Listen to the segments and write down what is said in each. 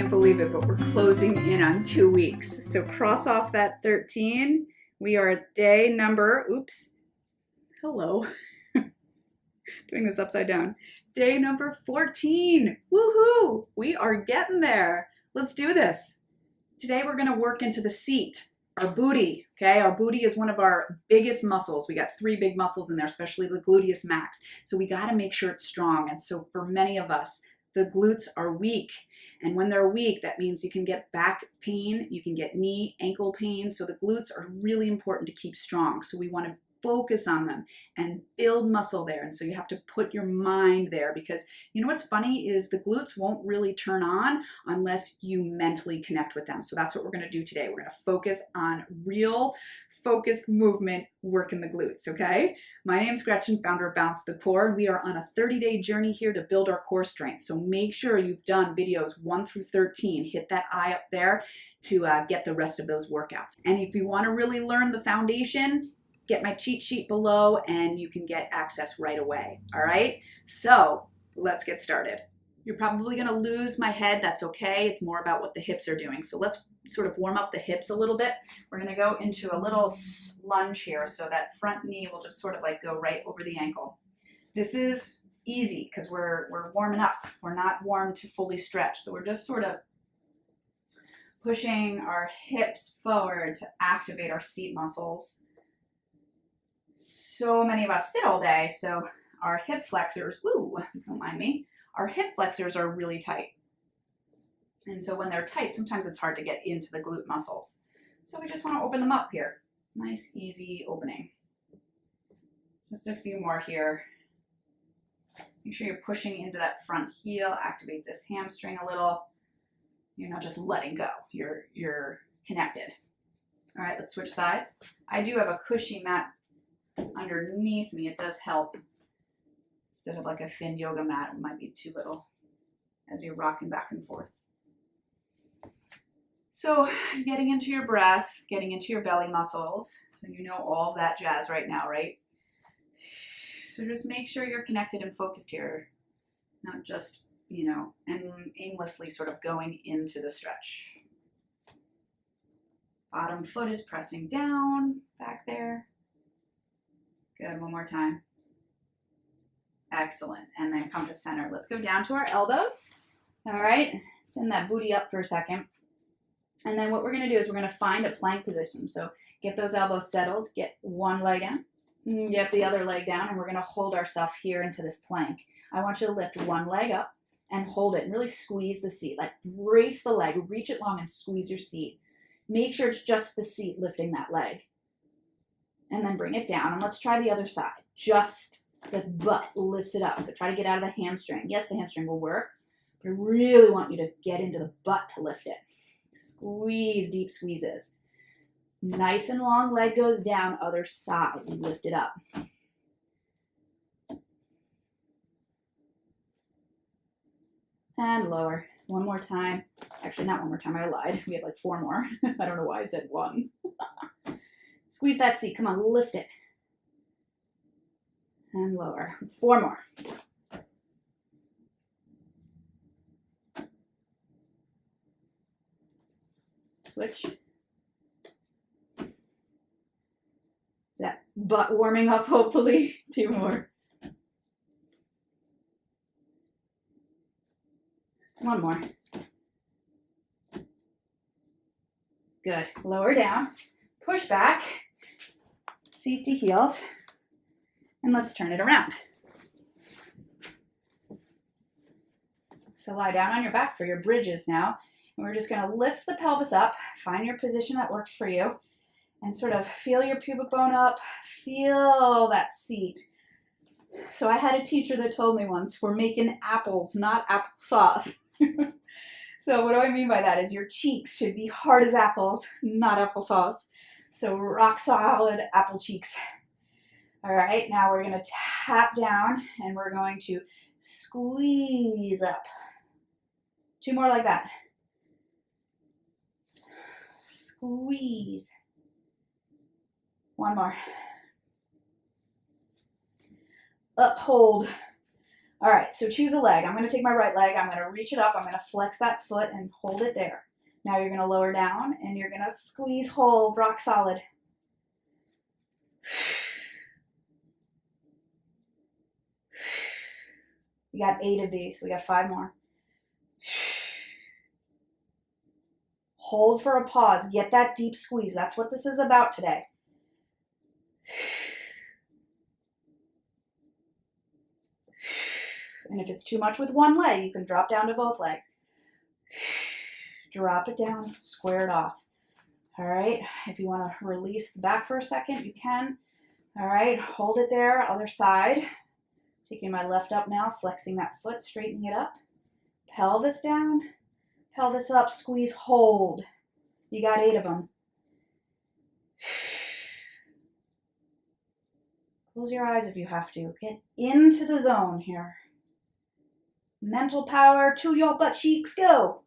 Believe it, but we're closing in on 2 weeks. So cross off that 13. We are at day number, hello, doing this upside down. Day number 14. Woohoo! We are getting there. Let's do this. Today we're going to work into the seat, our booty. Okay, our booty is one of our biggest muscles. We got 3 big muscles in there, especially the gluteus max. So we got to make sure it's strong. And so for many of us, the glutes are weak. And when they're weak, that means you can get back pain, you can get knee, ankle pain. So the glutes are really important to keep strong. So we want to focus on them and build muscle there. And so you have to put your mind there, because you know what's funny is the glutes won't really turn on unless you mentally connect with them. So that's what we're going to do today. We're going to focus on real focused movement, working the glutes, okay? My name's Gretchen, founder of Bounce the Core. We are on a 30-day journey here to build our core strength. So make sure you've done videos 1 through 13. Hit that I up there to get the rest of those workouts. And if you want to really learn the foundation, get my cheat sheet below and you can get access right away, all right? So let's get started. You're probably going to lose my head. That's okay. It's more about what the hips are doing. So let's sort of warm up the hips a little bit. We're going to go into a little lunge here. So that front knee will just sort of like go right over the ankle. This is easy because we're warming up. We're not warm to fully stretch. So we're just sort of pushing our hips forward to activate our seat muscles. So many of us sit all day, so our hip flexors, don't mind me, our hip flexors are really tight. And so when they're tight, sometimes it's hard to get into the glute muscles. So we just want to open them up here. Nice, easy opening. Just a few more here. Make sure you're pushing into that front heel. Activate this hamstring a little. You're not just letting go. You're connected. All right, let's switch sides. I do have a cushy mat underneath me. It does help. Instead of like a thin yoga mat, it might be too little as you're rocking back and forth. So getting into your breath, getting into your belly muscles. So you know all that jazz right now, right? So just make sure you're connected and focused here. Not just, and aimlessly sort of going into the stretch. Bottom foot is pressing down back there. Good, one more time. Excellent. And then come to center. Let's go down to our elbows. All right, send that booty up for a second. And then what we're going to do is we're going to find a plank position. So get those elbows settled, get one leg in, get the other leg down, and we're going to hold ourselves here into this plank. I want you to lift one leg up and hold it and really squeeze the seat. Like brace the leg, reach it long and squeeze your seat. Make sure it's just the seat lifting that leg. And then bring it down. And let's try the other side. Just the butt lifts it up. So try to get out of the hamstring. Yes, the hamstring will work, but I really want you to get into the butt to lift it. Squeeze, deep squeezes. Nice and long leg goes down, other side. Lift it up. And lower. One more time. Actually, not one more time. I lied. We have like 4 more. I don't know why I said 1. Squeeze that seat. Come on, lift it. And lower. 4 more. Switch. That butt warming up, hopefully. 2 more. 1 more. Good. Lower down. Push back. Seat to heels. And let's turn it around. So lie down on your back for your bridges now. And we're just going to lift the pelvis up. Find your position that works for you. And sort of feel your pubic bone up. Feel that seat. So I had a teacher that told me once, we're making apples, not applesauce. So what do I mean by that is your cheeks should be hard as apples, not applesauce. So rock solid apple cheeks. All right, now we're gonna tap down and we're going to squeeze up. 2 more like that. Squeeze. 1 more. Up, hold. All right, so choose a leg. I'm gonna take my right leg, I'm gonna reach it up, I'm gonna flex that foot and hold it there. Now you're gonna lower down and you're gonna squeeze, hold, rock solid. You got 8 of these, we got 5 more. Hold for a pause, get that deep squeeze. That's what this is about today. And if it's too much with one leg, you can drop down to both legs. Drop it down, square it off. All right, if you want to release the back for a second, you can. All right, hold it there, other side. Taking my left up now, flexing that foot, straightening it up. Pelvis down, pelvis up, squeeze, hold. You got 8 of them. Close your eyes if you have to. Get into the zone here. Mental power to your butt cheeks, go.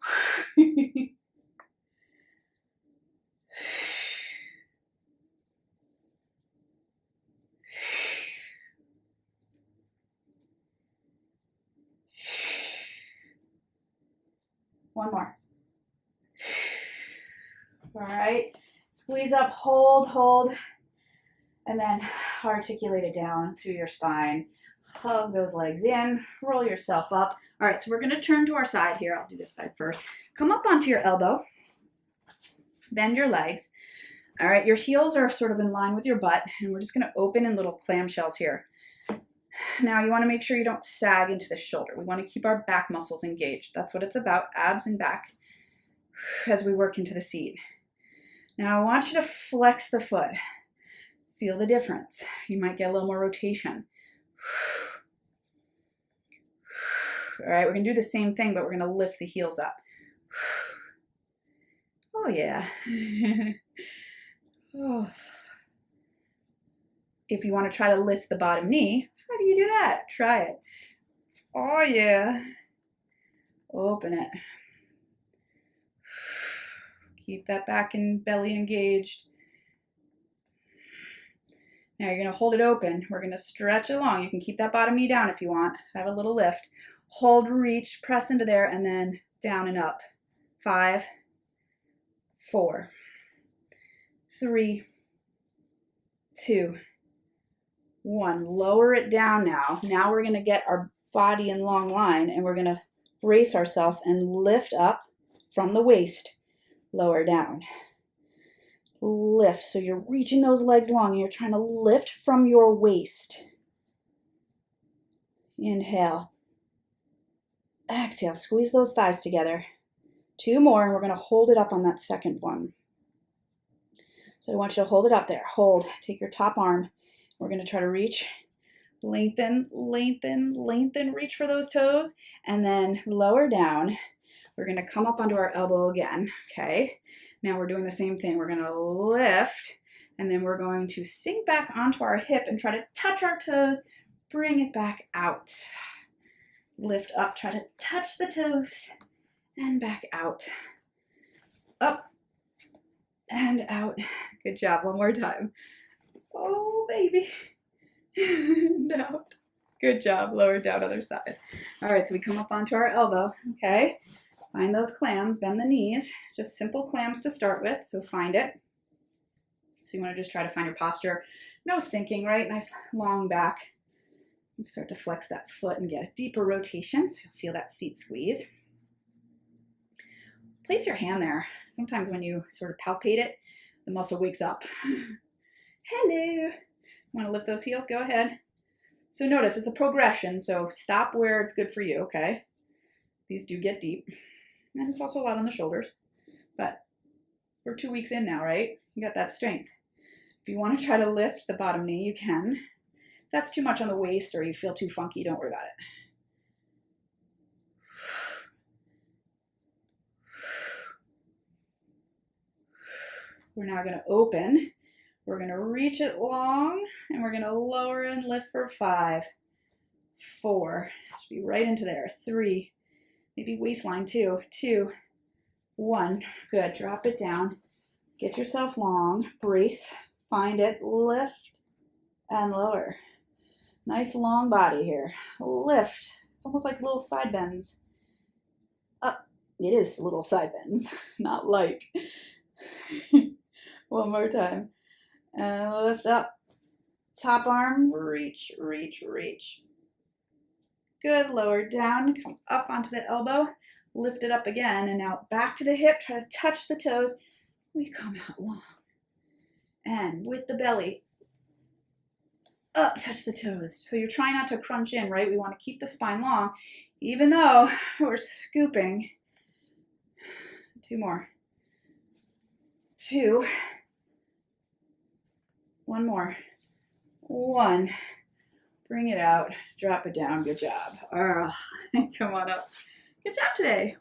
One more. All right, squeeze up, hold, hold, and then articulate it down through your spine. Hug those legs in, roll yourself up. All right, so we're gonna turn to our side here. I'll do this side first. Come up onto your elbow, bend your legs. All right, your heels are sort of in line with your butt, and we're just gonna open in little clamshells here. Now you wanna make sure you don't sag into the shoulder. We wanna keep our back muscles engaged. That's what it's about, abs and back, as we work into the seat. Now I want you to flex the foot. Feel the difference. You might get a little more rotation. All right, we're gonna do the same thing, but we're gonna lift the heels up. Oh yeah. Oh. If you wanna try to lift the bottom knee, how do you do that? Try it. Oh yeah. Open it. Keep that back and belly engaged. Now you're gonna hold it open. We're gonna stretch along. You can keep that bottom knee down if you want. Have a little lift. Hold, reach, press into there, and then down and up. 5, 4, 3, 2, 1. Lower it down now. Now we're gonna get our body in long line and we're gonna brace ourselves and lift up from the waist. Lower down. Lift. So you're reaching those legs long and you're trying to lift from your waist. Inhale. Exhale. Squeeze those thighs together. 2 more and we're going to hold it up on that second one. So I want you to hold it up there. Hold. Take your top arm. We're going to try to reach. Lengthen, lengthen, lengthen. Reach for those toes and then lower down. We're going to come up onto our elbow again, okay? Now we're doing the same thing. We're going to lift, and then we're going to sink back onto our hip and try to touch our toes, bring it back out. Lift up, try to touch the toes, and back out. Up, and out. Good job, one more time. Oh, baby. And out. Good job, lower down, other side. All right, so we come up onto our elbow, okay? Find those clams, bend the knees, just simple clams to start with, so find it. So you want to just try to find your posture. No sinking, right? Nice long back. You start to flex that foot and get a deeper rotation, so you'll feel that seat squeeze. Place your hand there. Sometimes when you sort of palpate it, the muscle wakes up. Hello. Want to lift those heels? Go ahead. So notice it's a progression, so stop where it's good for you, okay? These do get deep. And it's also a lot on the shoulders, but we're 2 weeks in now, right? You got that strength. If you want to try to lift the bottom knee, you can. If that's too much on the waist or you feel too funky, don't worry about it. We're now going to open. We're gonna reach it long and we're gonna lower and lift for 5, 4, should be right into there, 3, maybe waistline 2, 2, 1, good, drop it down, get yourself long, brace, find it, lift and lower. Nice long body here, lift, it's almost like little side bends, up, it is little side bends, not like, one more time. And lift up. Top arm, reach, reach, reach. Good, lower down, come up onto the elbow, lift it up again, and now back to the hip, try to touch the toes. We come out long. And with the belly, up, touch the toes. So you're trying not to crunch in, right? We want to keep the spine long, even though we're scooping. 2 more. 2. 1 more. 1. Bring it out. Drop it down. Good job. Come on up. Good job today.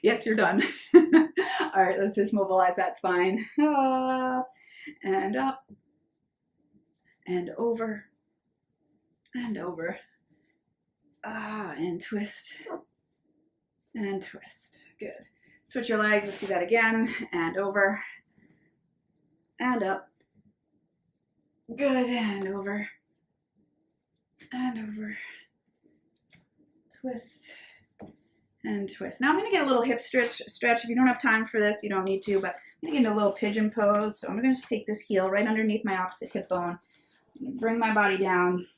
Yes, you're done. All right, let's just mobilize that spine. And up. And over. And over. And twist. And twist. Good. Switch your legs. Let's do that again. And over. And up. Good, and over, twist, and twist. Now I'm going to get a little hip stretch. If you don't have time for this, you don't need to, but I'm going to get into a little pigeon pose. So I'm going to just take this heel right underneath my opposite hip bone, bring my body down,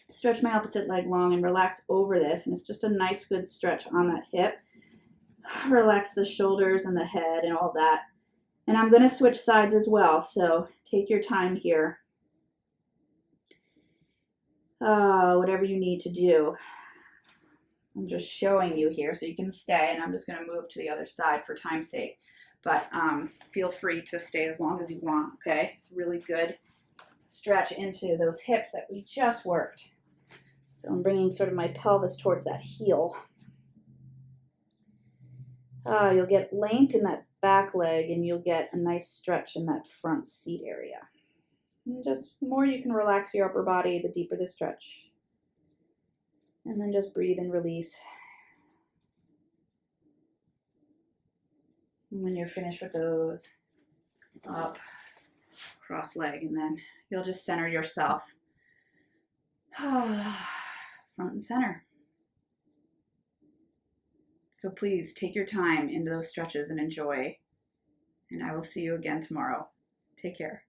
stretch my opposite leg long, and relax over this. And it's just a nice, good stretch on that hip. Relax the shoulders and the head and all that. And I'm going to switch sides as well, so take your time here. Whatever you need to do. I'm just showing you here so you can stay, and I'm just going to move to the other side for time's sake. But feel free to stay as long as you want, okay? It's a really good stretch into those hips that we just worked. So I'm bringing sort of my pelvis towards that heel. You'll get length in that back leg, and you'll get a nice stretch in that front seat area. And just the more you can relax your upper body, the deeper the stretch. And then just breathe and release. And when you're finished with those, up, cross leg, and then you'll just center yourself. Front and center. So please take your time into those stretches and enjoy. And I will see you again tomorrow. Take care.